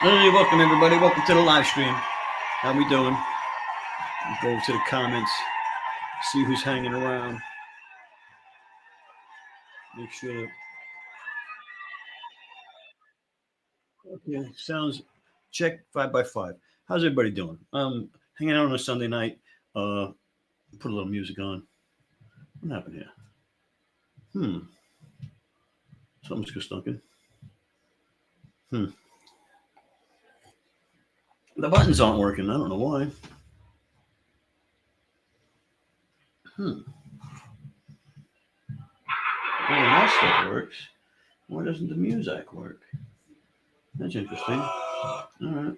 Hey, welcome everybody. Welcome to the live stream. How we doing? We'll go to the comments, see who's hanging around. Make sure. Okay, sounds check 5x5. How's everybody doing? Hanging out on a Sunday night. Put a little music on. What happened here? Something's just stunking. The buttons aren't working. I don't know why. Well, that stuff works. Why doesn't the music work? That's interesting. All right.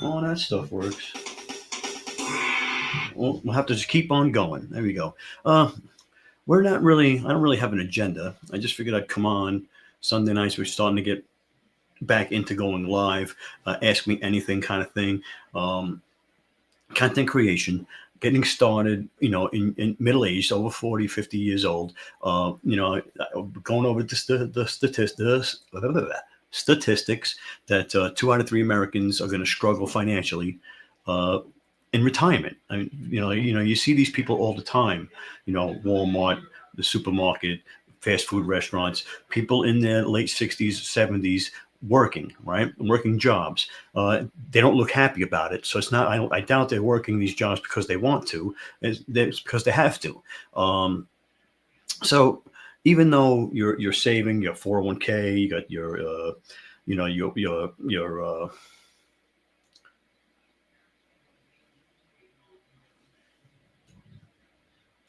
All that stuff works. Well, we'll have to just keep on going. There we go. We're not really, I don't really have an agenda. I just figured I'd come on Sunday nights. We're starting to get back into going live, ask me anything kind of thing. Content creation, getting started, in middle age, over 40, 50 years old, going over the statistics that 2 out of 3 Americans are going to struggle financially in retirement. I mean, you see these people all the time, Walmart, the supermarket, fast food restaurants, people in their late 60s, 70s working, right? Working jobs. They don't look happy about it. So it's not, I doubt they're working these jobs because they want to. It's because they have to. So even though you're saving your 401k, you got your, your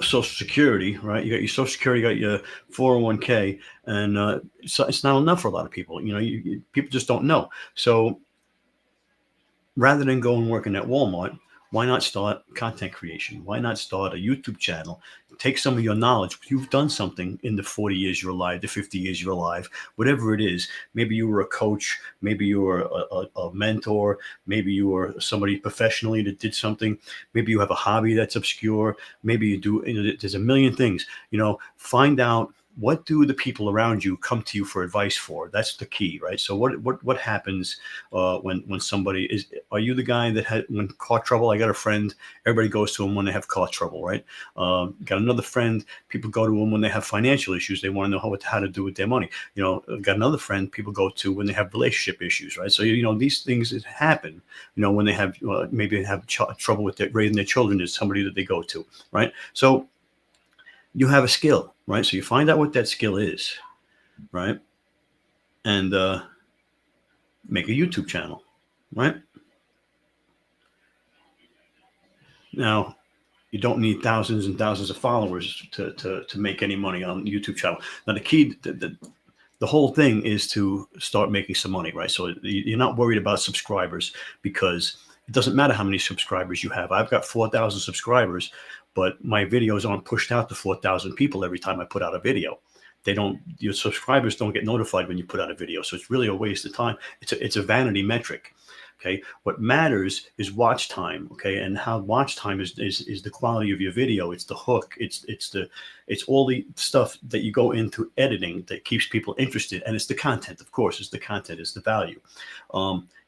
Social Security, right? You got your Social Security, you got your 401k, and so it's not enough for a lot of people. People just don't know. So rather than go and working at Walmart, why not start content creation? Why not start a YouTube channel? Take some of your knowledge. You've done something in the 40 years you're alive, the 50 years you're alive, whatever it is. Maybe you were a coach, maybe you were a mentor, maybe you were somebody professionally that did something. Maybe you have a hobby that's obscure. Maybe you do, there's a million things. Find out, what do the people around you come to you for advice for? That's the key, right? So what happens when somebody is? Are you the guy that had when car trouble? I got a friend. Everybody goes to him when they have car trouble, right? Got another friend. People go to him when they have financial issues. They want to know how to do with their money. Got another friend. People go to when they have relationship issues, right? So these things happen. When they have maybe have trouble with raising their children, is somebody that they go to, right? So you have a skill, right? So you find out what that skill is, right? And make a YouTube channel, right? Now, you don't need thousands and thousands of followers to make any money on YouTube channel. Now, the key, the whole thing is to start making some money, right? So you're not worried about subscribers, because it doesn't matter how many subscribers you have. I've got 4,000 subscribers, but my videos aren't pushed out to 4,000 people every time I put out a video. Your subscribers don't get notified when you put out a video. So it's really a waste of time. It's a vanity metric. Okay. What matters is watch time. Okay. And how watch time is the quality of your video. It's the hook. It's all the stuff that you go into editing that keeps people interested. And it's the content, of course. It's the content, it's the value.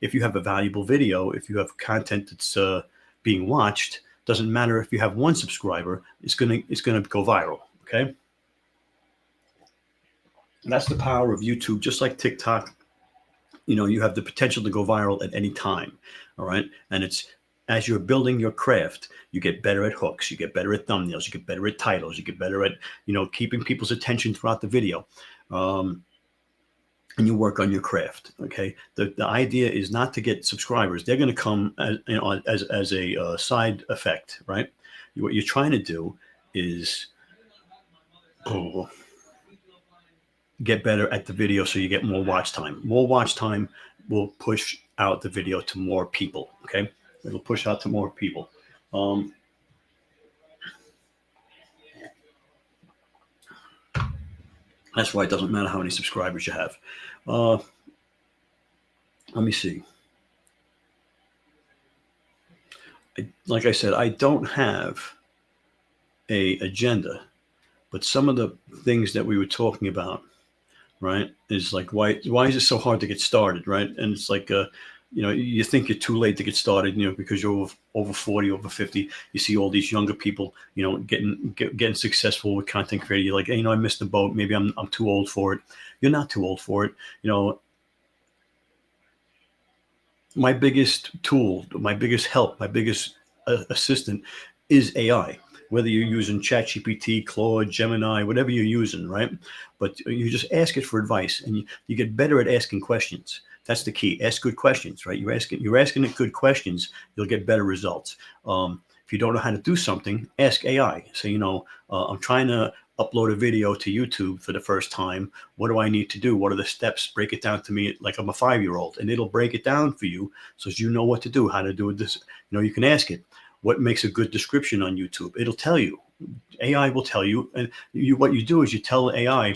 If you have a valuable video, if you have content that's being watched, doesn't matter if you have one subscriber, it's gonna go viral. Okay. And that's the power of YouTube. Just like TikTok, you have the potential to go viral at any time. All right. And it's, as you're building your craft, you get better at hooks, you get better at thumbnails, you get better at titles, you get better at, keeping people's attention throughout the video. And you work on your craft. Okay. The idea is not to get subscribers. They're going to come as a side effect, right? What you're trying to do is get better at the video, so you get more watch time. More watch time will push out the video to more people. Okay. It'll push out to more people. That's why it doesn't matter how many subscribers you have. Let me see. Like I said, I don't have a agenda, but some of the things that we were talking about right? Is like, why is it so hard to get started, right? And it's like, you think you're too late to get started, because you're over 40, over 50. You see all these younger people, getting successful with content creating. You're like, hey, I missed the boat. Maybe I'm too old for it. You're not too old for it. My biggest tool, my biggest help, my biggest assistant is AI. Whether you're using ChatGPT, Claude, Gemini, whatever you're using, right? But you just ask it for advice, and you get better at asking questions. That's the key. Ask good questions, right? You're asking it good questions. You'll get better results. If you don't know how to do something, ask AI. Say, I'm trying to upload a video to YouTube for the first time. What do I need to do? What are the steps? Break it down to me like I'm a 5-year-old, and it'll break it down for you so you know what to do, how to do it. This, you can ask it, what makes a good description on YouTube? It'll tell you. AI will tell you, and what you do is you tell AI,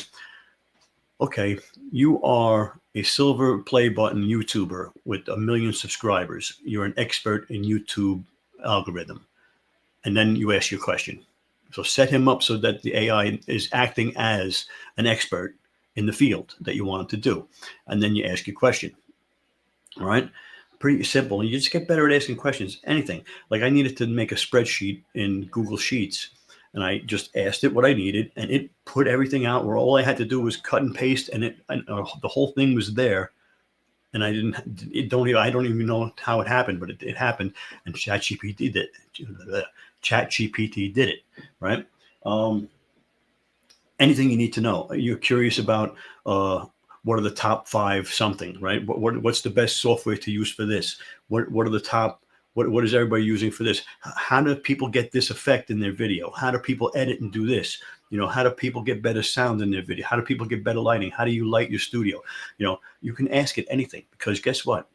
okay, you are a silver play button YouTuber with 1 million subscribers. You're an expert in YouTube algorithm. And then you ask your question. So set him up so that the AI is acting as an expert in the field that you want it to do. And then you ask your question. All right. Pretty simple. You just get better at asking questions. Anything. Like I needed to make a spreadsheet in Google Sheets. And I just asked it what I needed, and it put everything out where all I had to do was cut and paste, and the whole thing was there. And I don't even know how it happened, but it happened, and ChatGPT did it. ChatGPT did it, right? Anything you need to know. You're curious about what are the top 5 something, right? What's the best software to use for this? What are the top? What is everybody using for this? How do people get this effect in their video? How do people edit and do this? How do people get better sound in their video? How do people get better lighting? How do you light your studio? You can ask it anything, because guess what?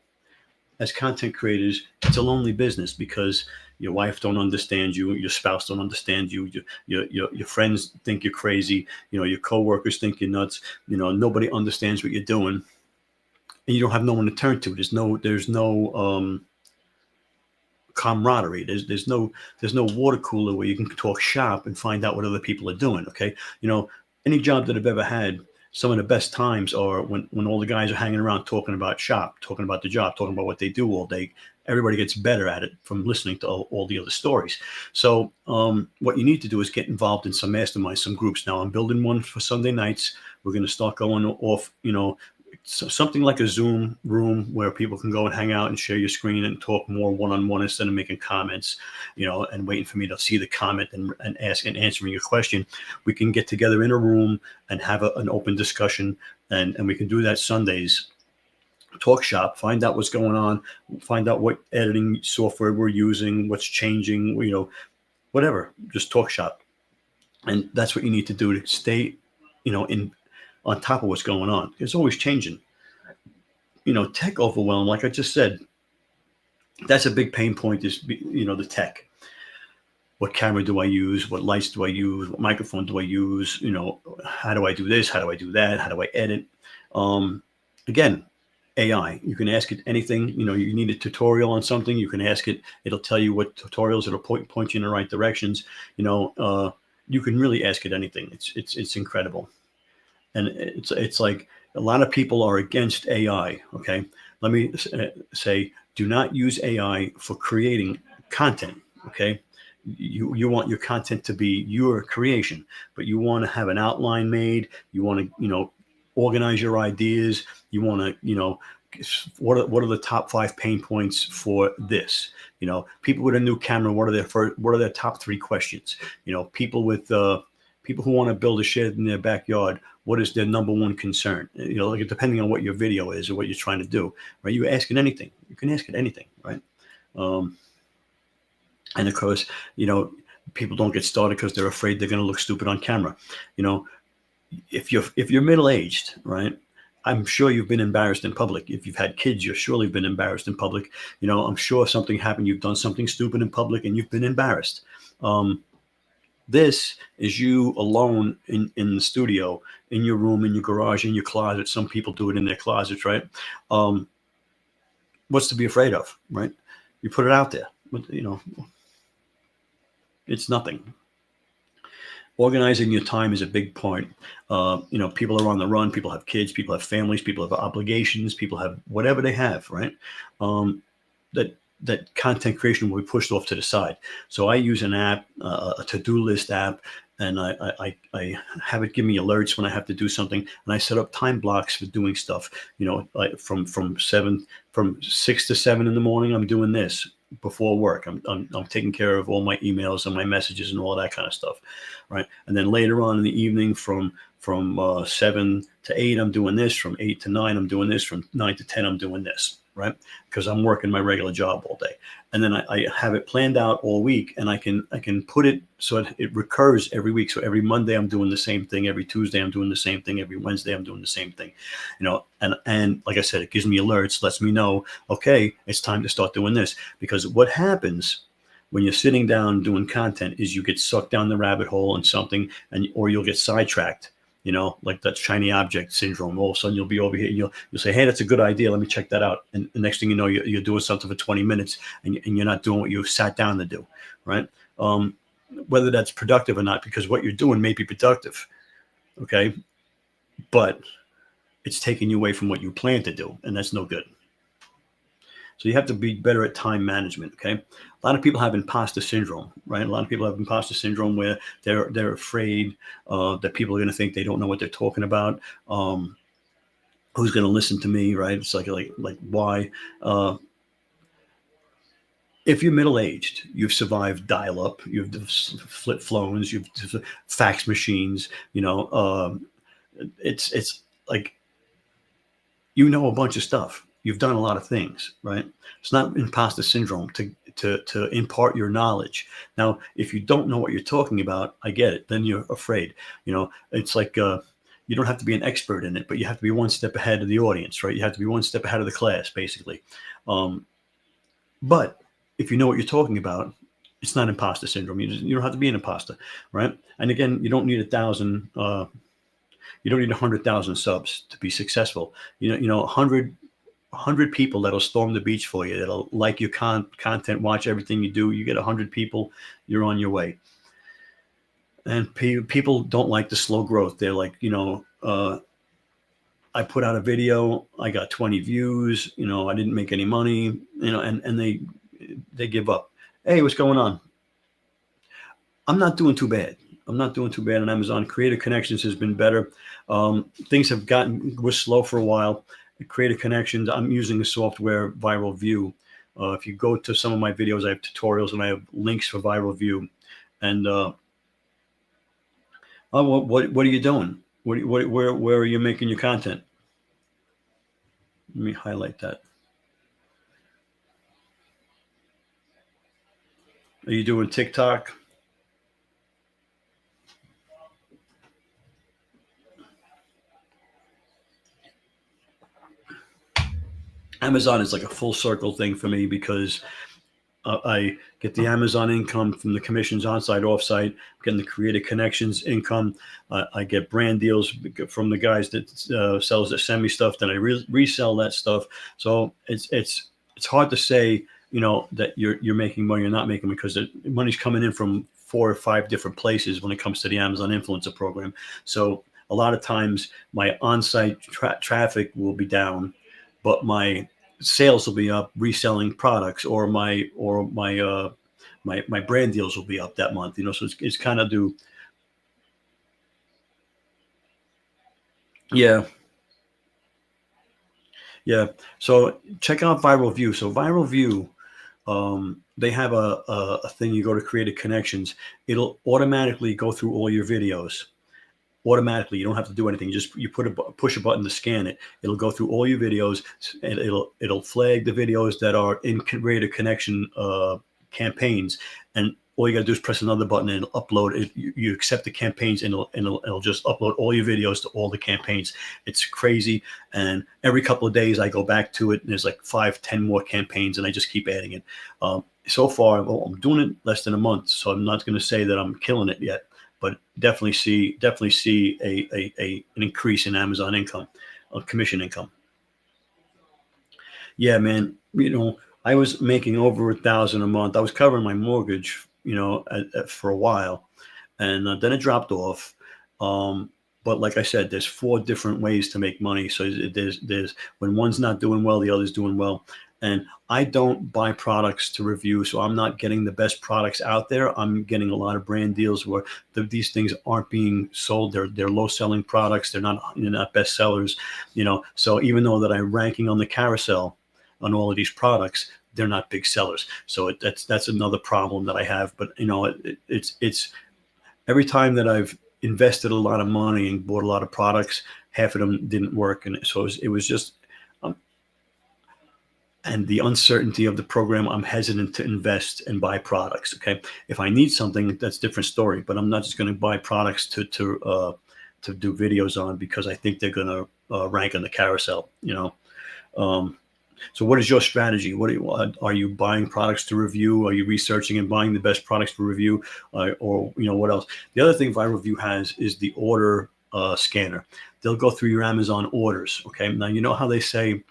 As content creators, it's a lonely business, because your wife don't understand you, your spouse don't understand you, your friends think you're crazy, your coworkers think you're nuts, nobody understands what you're doing, and you don't have no one to turn to. There's no camaraderie. There's no water cooler where you can talk shop and find out what other people are doing. Okay, any job that I've ever had, some of the best times are when all the guys are hanging around talking about shop, talking about the job, talking about what they do all day. Everybody gets better at it from listening to all the other stories. So what you need to do is get involved in some masterminds, some groups. Now I'm building one for Sunday nights. We're going to start going off, so something like a Zoom room where people can go and hang out and share your screen and talk more one-on-one instead of making comments, and waiting for me to see the comment and answering your question. We can get together in a room and have an open discussion, and we can do that Sundays. Talk shop, find out what's going on, find out what editing software we're using, what's changing, whatever. Just talk shop, and that's what you need to do to stay, in on top of what's going on. It's always changing. Tech overwhelm, like I just said, that's a big pain point, is, the tech. What camera do I use? What lights do I use? What microphone do I use? How do I do this? How do I do that? How do I edit? Again, AI, you can ask it anything. You need a tutorial on something, you can ask it. It'll tell you what tutorials. It'll point you in the right directions. You can really ask it anything. It's incredible. And it's like a lot of people are against AI. Okay, let me say, do not use AI for creating content. Okay, you want your content to be your creation, but you want to have an outline made. You want to organize your ideas. You want to what are the top 5 pain points for this? People with a new camera, what are their top 3 questions? People who want to build a shed in their backyard, what is their number 1 concern? Like, depending on what your video is or what you're trying to do, right? You ask it anything. You can ask it anything, right? And of course, people don't get started because they're afraid they're going to look stupid on camera. If you're middle-aged, right? I'm sure you've been embarrassed in public. If you've had kids, you've surely been embarrassed in public. I'm sure something happened. You've done something stupid in public and you've been embarrassed. This is you alone in the studio, in your room, in your garage, in your closet. Some people do it in their closets, right? What's to be afraid of, right? You put it out there, but it's nothing. Organizing your time is a big point. People are on the run. People have kids. People have families. People have obligations. People have whatever they have, right? Um, that that content creation will be pushed off to the side. So I use an app, a to-do list app, and I have it give me alerts when I have to do something, and I set up time blocks for doing stuff. Like from 6 to 7 in the morning, I'm doing this before work. I'm taking care of all my emails and my messages and all that kind of stuff, right? And then later on in the evening, from 7 to 8, I'm doing this. From 8 to 9, I'm doing this. From 9 to 10, I'm doing this, right? Because I'm working my regular job all day, and then I have it planned out all week, and I can put it so it recurs every week. So every Monday I'm doing the same thing. Every Tuesday I'm doing the same thing. Every Wednesday I'm doing the same thing, and like I said, it gives me alerts, lets me know, okay, it's time to start doing this. Because what happens when you're sitting down doing content is you get sucked down the rabbit hole in something, or you'll get sidetracked. Like that shiny object syndrome. All of a sudden, you'll be over here, and you'll say, "Hey, that's a good idea. Let me check that out." And the next thing you know, you're doing something for 20 minutes, and you're not doing what you sat down to do, right? Um, whether that's productive or not, because what you're doing may be productive, okay, but it's taking you away from what you plan to do, and that's no good. So you have to be better at time management. Okay, a lot of people have imposter syndrome, right? A lot of people have imposter syndrome where they're afraid that people are going to think they don't know what they're talking about. Who's going to listen to me, right? It's like why? If you're middle aged, you've survived dial up, you've flip phones, you've fax machines. It's like a bunch of stuff. You've done a lot of things, right? It's not imposter syndrome to impart your knowledge. Now, if you don't know what you're talking about, I get it. Then you're afraid. It's like you don't have to be an expert in it, but you have to be one step ahead of the audience, right? You have to be one step ahead of the class, basically. But if you know what you're talking about, it's not imposter syndrome. You don't have to be an imposter, right? And again, you don't need 1,000. You don't need 100,000 subs to be successful. 100 people that'll storm the beach for you, that'll like your content, watch everything you do. You get 100 people, you're on your way. And people don't like the slow growth. They're like, I put out a video, I got 20 views, I didn't make any money, and they give up. Hey, what's going on? I'm not doing too bad. I'm not doing too bad on Amazon. Creative Connections has been better. Things were slow for a while. Creative Connections, I'm using the software Viral View. If you go to some of my videos, I have tutorials and I have links for Viral View. And what are you doing? Where are you making your content? Let me highlight that. Are you doing TikTok? Amazon is like a full circle thing for me because I get the Amazon income from the commissions on-site, off-site, getting the Creative Connections income. I get brand deals from the guys that sells that send me stuff. Then I resell that stuff. So it's hard to say, that you're making money or not making, because the money's coming in from 4 or 5 different places when it comes to the Amazon Influencer Program. So a lot of times my on-site traffic will be down, but my sales will be up reselling products, or my brand deals will be up that month. So it's kind of yeah. Yeah. So check out Viral View. So Viral View, they have a thing. You go to Creative Connections, it'll automatically go through all your videos. Automatically, you don't have to do anything. You push a button to scan it. It'll go through all your videos, and it'll flag the videos that are in Creative Connection campaigns, and all you got to do is press another button and it'll upload it. You accept the campaigns, and it'll just upload all your videos to all the campaigns. It's crazy. And every couple of days I go back to it, and there's like 5-10 more campaigns, and I just keep adding it. So far, I'm doing it less than a month, so I'm not going to say that I'm killing it yet, but definitely see an increase in Amazon income, commission income. Yeah, man. I was making over 1,000 a month. I was covering my mortgage, for a while, and then it dropped off. But like I said, there's 4 different ways to make money. So there's when one's not doing well, the other's doing well. And I don't buy products to review, so I'm not getting the best products out there. I'm getting a lot of brand deals where these things aren't being sold. They're low selling products. They're not best sellers, So even though that I'm ranking on the carousel on all of these products, they're not big sellers. So that's another problem that I have. But it's every time that I've invested a lot of money and bought a lot of products, half of them didn't work, and so it was just um, and the uncertainty of the program, I'm hesitant to invest and buy products. Okay, if I need something, that's a different story. But I'm not just going to buy products to do videos on because I think they're going to rank on the carousel. Um, so what is your strategy? Are you buying products to review? Are you researching and buying the best products for review? Or what else? The other thing Viral Review has is the order scanner. They'll go through your Amazon orders. Okay. Now, you know how they say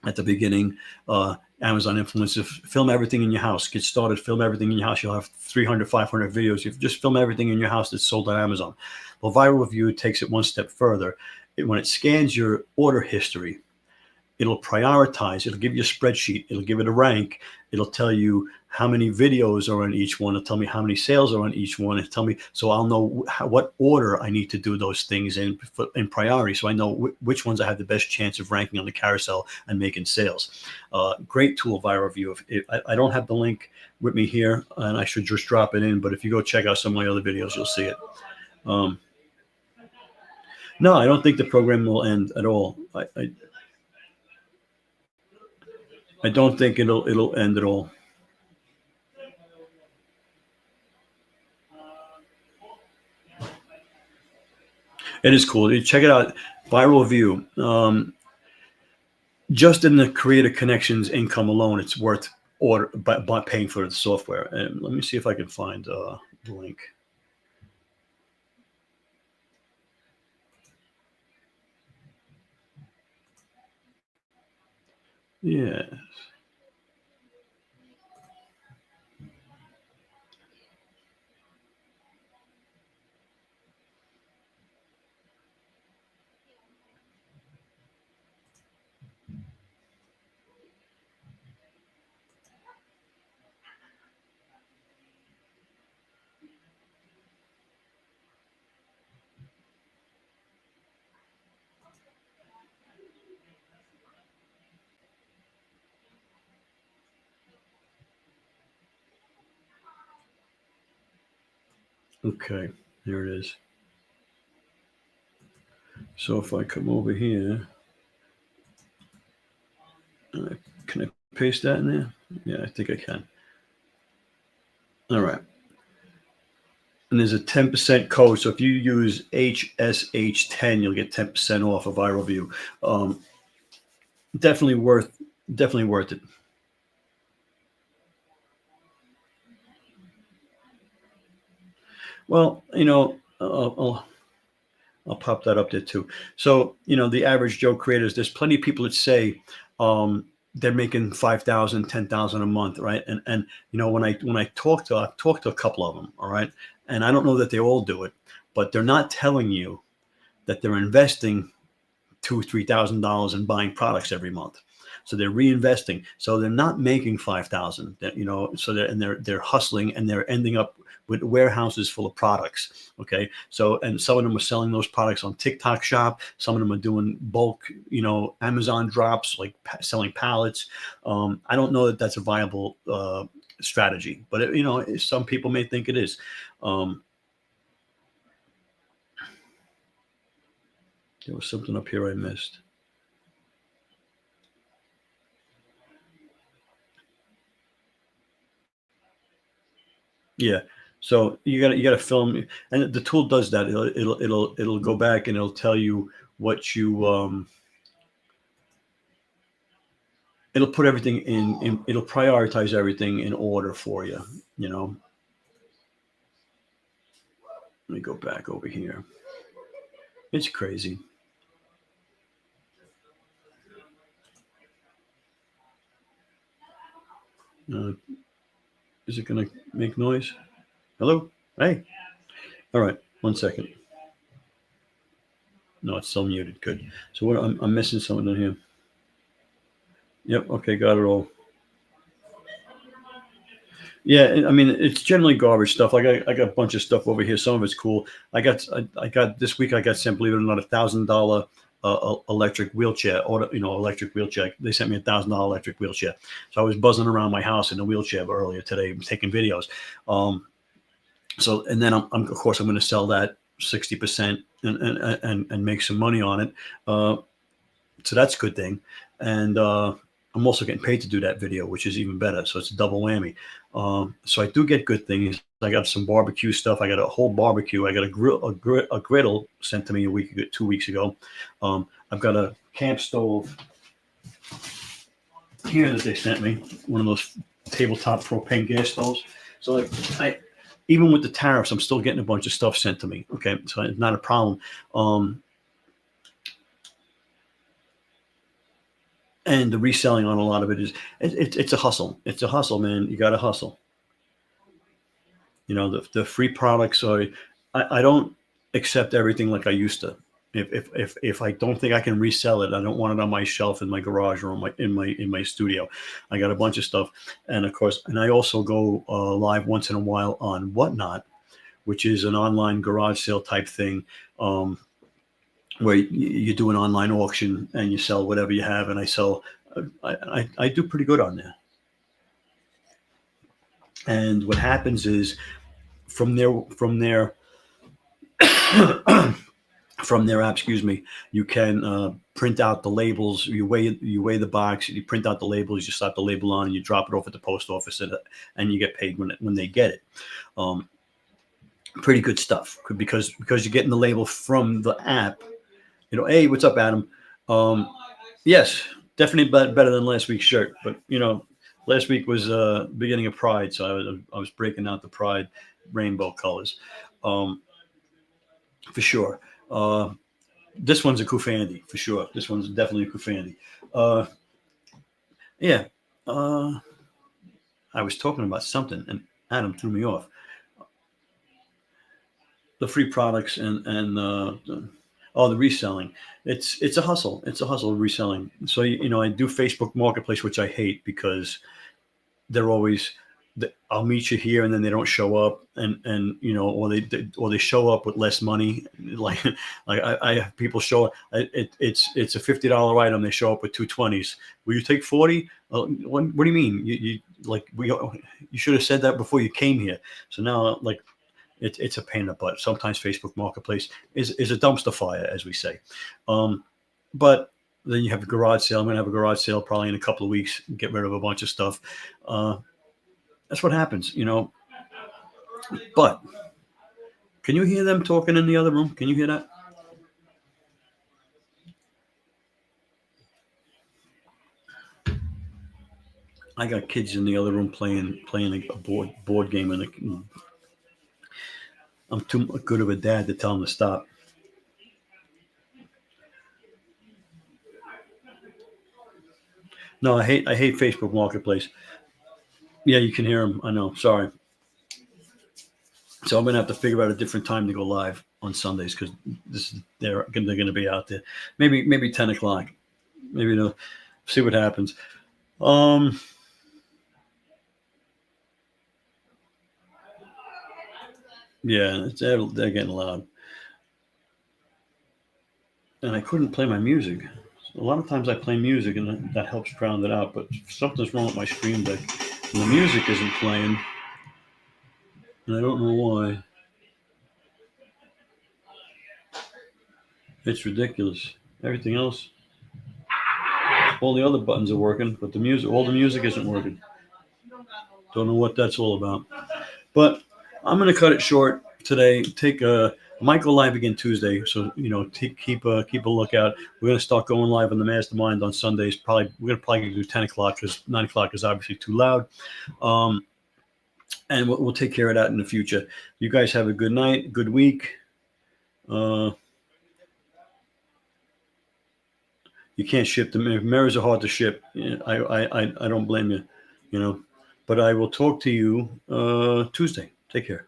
at the beginning, Amazon influencers, film everything in your house, get started, film everything in your house. You'll have 300, 500 videos. You just film everything in your house that's sold on Amazon. Well, Viral Review takes it one step further. When it scans your order history, it'll prioritize, it'll give you a spreadsheet, it'll give it a rank, it'll tell you how many videos are on each one, it'll tell me how many sales are on each one, it'll tell me, so I'll know what order I need to do those things in priority, so I know which ones I have the best chance of ranking on the carousel and making sales. Great tool, Viral Review. I don't have the link with me here, and I should just drop it in, but if you go check out some of my other videos, you'll see it. No, I don't think the program will end at all. I don't think it'll end at all. It is cool. You check it out. Viral Review. Just in the Creator Connections income alone, it's worth by paying for the software. And let me see if I can find the link. Yeah. Okay. Here it is. So if I come over here, can I paste that in there? Yeah, I think I can. All right. And there's a 10% code. So if you use HSH10, you'll get 10% off of Viral Review. Definitely worth it. Well, I'll pop that up there too. So, the average Joe creators, there's plenty of people that say they're making 5,000, 10,000 a month, right? And when I I've talked to a couple of them, all right, and I don't know that they all do it, but they're not telling you that they're investing $2,000, $3,000 in buying products every month. So they're reinvesting. So they're not making 5,000. So they're hustling and they're ending up with warehouses full of products. Okay. So, and some of them are selling those products on TikTok Shop. Some of them are doing bulk, Amazon drops, like selling pallets. I don't know that that's a viable strategy, but some people may think it is. There was something up here I missed. Yeah. So you gotta film, and the tool does that. It'll go back and it'll tell you what you it'll put everything it'll prioritize everything in order for you. Let me go back over here. It's crazy. Uh, is it gonna make noise? Hello? Hey. All right, 1 second. No, it's still muted. Good. So what? I'm missing something in here. Yep. Okay, got it all. Yeah, I mean it's generally garbage stuff. I got a bunch of stuff over here. Some of it's cool. I got this week. I got sent, believe it or not, $1,000 electric wheelchair. Or electric wheelchair. They sent me $1,000 electric wheelchair. So I was buzzing around my house in a wheelchair earlier today, taking videos. So and then of course I'm going to sell that 60% and make some money on it. So that's a good thing. And I'm also getting paid to do that video, which is even better. So it's a double whammy. So I do get good things. I got some barbecue stuff. I got a whole barbecue. I got a griddle sent to me 2 weeks ago. I've got a camp stove here that they sent me, one of those tabletop propane gas stoves. So I even with the tariffs, I'm still getting a bunch of stuff sent to me. Okay, so it's not a problem. And the reselling on a lot of it is it's a hustle. It's a hustle, man. You got to hustle. The free products are. I don't accept everything like I used to. If I don't think I can resell it, I don't want it on my shelf in my garage or in my studio. I got a bunch of stuff, and of course, I also go live once in a while on Whatnot, which is an online garage sale type thing. Where you do an online auction and you sell whatever you have, and I do pretty good on there. And what happens is from their from their app, excuse me, you can print out the labels. You weigh the box, you print out the labels, you slap the label on, and you drop it off at the post office, and you get paid when they get it. Pretty good stuff because you're getting the label from the app. Hey, what's up, Adam? Yes, definitely better than last week's shirt. But last week was beginning of Pride, so I was breaking out the Pride rainbow colors, for sure. This one's a Kufandy for sure. This one's definitely a Kufandy. Yeah. I was talking about something, and Adam threw me off. The free products and the reselling. It's a hustle. It's a hustle reselling. So I do Facebook Marketplace, which I hate because they're always I'll meet you here, and then they don't show up, and or they show up with less money. Like I have people show up. It's a $50 item. They show up with 220s. Will you take 40? What do you mean? You should have said that before you came here. So now it's a pain in the butt. Sometimes Facebook Marketplace is a dumpster fire, as we say. But then you have a garage sale. I'm going to have a garage sale probably in a couple of weeks, get rid of a bunch of stuff. That's what happens, But can you hear them talking in the other room? Can you hear that? I got kids in the other room playing a board game, and I'm too good of a dad to tell them to stop. No, I hate Facebook Marketplace. Yeah, you can hear them. I know. Sorry. So I'm gonna have to figure out a different time to go live on Sundays because they're going to be out there. Maybe 10 o'clock. Maybe see what happens. Yeah, they're getting loud, and I couldn't play my music. A lot of times I play music, and that helps drown it out. But something's wrong with my Stream Deck, and the music isn't playing, and I don't know why. It's ridiculous. Everything else, all the other buttons are working, but all the music isn't working. Don't know what that's all about. But I'm going to cut it short today. Might go live again Tuesday, so keep a lookout. We're going to start going live on the Mastermind on Sundays. We're going to probably do 10 o'clock because 9 o'clock is obviously too loud. And we'll take care of that in the future. You guys have a good night, good week. You can't ship them. Mirrors are hard to ship. I don't blame you. But I will talk to you Tuesday. Take care.